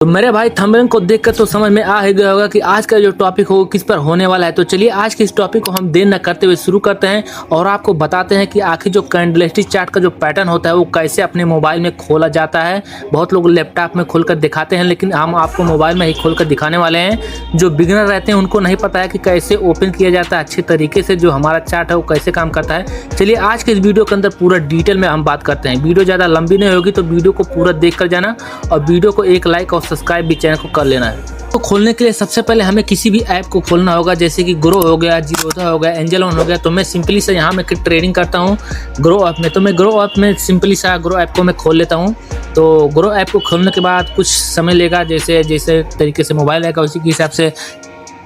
तो मेरे भाई थंबनेल को देखकर तो समझ में आ ही गया होगा कि आज का जो टॉपिक हो किस पर होने वाला है। तो चलिए आज के इस टॉपिक को हम देर न करते हुए शुरू करते हैं और आपको बताते हैं कि आखिर जो कैंडलस्टिक चार्ट का जो पैटर्न होता है वो कैसे अपने मोबाइल में खोला जाता है। बहुत लोग लैपटॉप में खोलकर दिखाते हैं, लेकिन हम आपको मोबाइल में ही खोलकर दिखाने वाले हैं। जो बिगिनर रहते हैं उनको नहीं पता है कि कैसे ओपन किया जाता है अच्छे तरीके से, जो हमारा चार्ट है वो कैसे काम करता है। चलिए आज के इस वीडियो के अंदर पूरा डिटेल में हम बात करते हैं। वीडियो ज़्यादा लंबी नहीं होगी तो वीडियो को पूरा देख कर जाना और वीडियो को एक लाइक और सब्सक्राइब भी चैनल को कर लेना है। तो खोलने के लिए सबसे पहले हमें किसी भी ऐप को खोलना होगा, जैसे कि ग्रो हो गया, जीरोधा हो गया, एंजल वन हो गया। तो मैं सिंपली से यहाँ मैं ट्रेडिंग करता हूँ ग्रो ऐप में। तो मैं ग्रो ऐप में सिंपली सा ग्रो ऐप को मैं खोल लेता हूँ। तो ग्रो ऐप को खोलने के बाद कुछ समय लेगा, जैसे जैसे तरीके से मोबाइल आएगा उसी के हिसाब से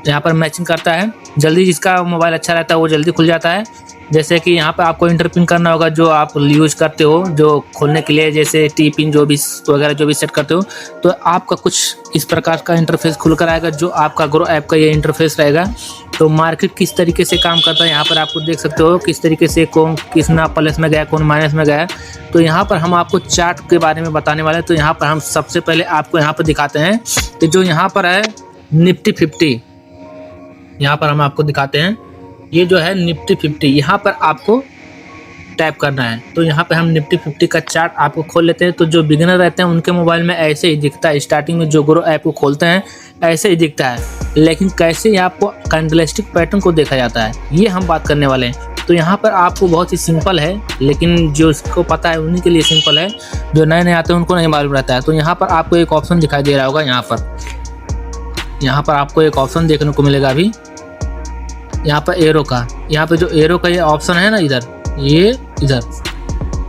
यहाँ पर मैचिंग करता है। जल्दी जिसका मोबाइल अच्छा रहता है वो जल्दी खुल जाता है। जैसे कि यहाँ पर आपको इंटर पिन करना होगा जो आप यूज़ करते हो जो खोलने के लिए, जैसे टी पिन जो भी वगैरह जो भी सेट करते हो। तो आपका कुछ इस प्रकार का इंटरफेस खुल कर आएगा जो आपका ग्रो ऐप का ये इंटरफेस रहेगा। तो मार्केट किस तरीके से काम करता है यहाँ पर आपको देख सकते हो, किस तरीके से कौन कितना प्लस में गया कौन माइनस में गया। तो यहाँ पर हम आपको चार्ट के बारे में बताने वाले हैं। तो यहाँ पर हम सबसे पहले आपको यहाँ पर दिखाते हैं कि जो यहाँ पर है निफ्टी 50, यहाँ पर हम आपको दिखाते हैं। ये जो है निफ्टी 50, यहाँ पर आपको टैप करना है। तो यहाँ पे हम निफ्टी 50 का चार्ट आपको खोल लेते हैं। तो जो बिगिनर रहते हैं उनके मोबाइल में ऐसे ही दिखता है। स्टार्टिंग में जो ग्रो ऐप को खोलते हैं ऐसे ही दिखता है, लेकिन कैसे आपको कैंडलस्टिक पैटर्न को देखा जाता है ये हम बात करने वाले हैं। तो यहाँ पर आपको बहुत ही सिंपल है, लेकिन जो इसको पता है उन्हीं के लिए सिंपल है, जो नए नए आते हैं उनको नहीं मालूम रहता है। तो यहाँ पर आपको एक ऑप्शन दिखाई दे रहा होगा, यहाँ पर आपको एक ऑप्शन देखने को मिलेगा अभी, यहाँ पर एरो का, यहाँ पे जो एरो का ये ऑप्शन है ना, इधर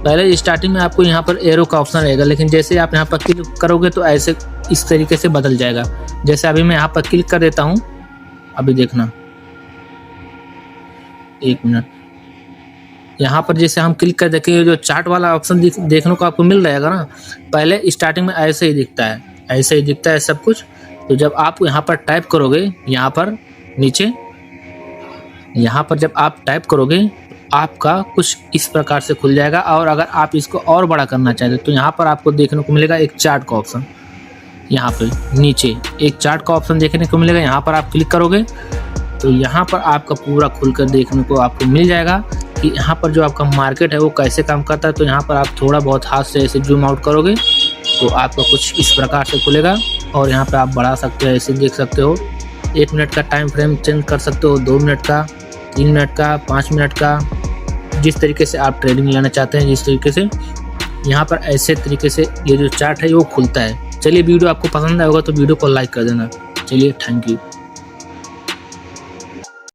पहले स्टार्टिंग में आपको यहाँ पर एरो का ऑप्शन रहेगा, लेकिन जैसे आप यहाँ पर क्लिक करोगे तो ऐसे इस तरीके से बदल जाएगा। जैसे अभी मैं यहाँ पर क्लिक कर देता हूँ, अभी देखना 1 मिनट। यहाँ पर जैसे हम क्लिक कर देखेंगे जो चार्ट वाला ऑप्शन देखने को आपको मिल जाएगा ना। पहले स्टार्टिंग में ऐसे ही दिखता है, सब कुछ। तो जब आप यहाँ पर टाइप करोगे, यहाँ पर नीचे यहाँ पर जब आप टाइप करोगे आपका कुछ इस प्रकार से खुल जाएगा। और अगर आप इसको और बड़ा करना चाहते तो यहाँ पर आपको देखने को मिलेगा एक चार्ट का ऑप्शन, यहाँ पे नीचे एक चार्ट का ऑप्शन देखने को मिलेगा। यहाँ पर आप क्लिक करोगे तो यहाँ पर आपका पूरा खुलकर देखने को आपको मिल जाएगा कि यहाँ पर जो आपका मार्केट है वो कैसे काम करता है। तो यहाँ पर आप थोड़ा बहुत हाथ से ऐसे जूम आउट करोगे तो आपका कुछ इस प्रकार से खुलेगा। और यहाँ पर आप बढ़ा सकते हो, ऐसे देख सकते हो। 1 मिनट का टाइम फ्रेम चेंज कर सकते हो, 2 मिनट का, 3 मिनट का, 5 मिनट का, जिस तरीके से आप ट्रेडिंग लेना चाहते हैं, जिस तरीके से यहाँ पर ऐसे तरीके से ये जो चार्ट है वो खुलता है। चलिए वीडियो आपको पसंद आएगा तो वीडियो को लाइक कर देना। चलिए थैंक यू।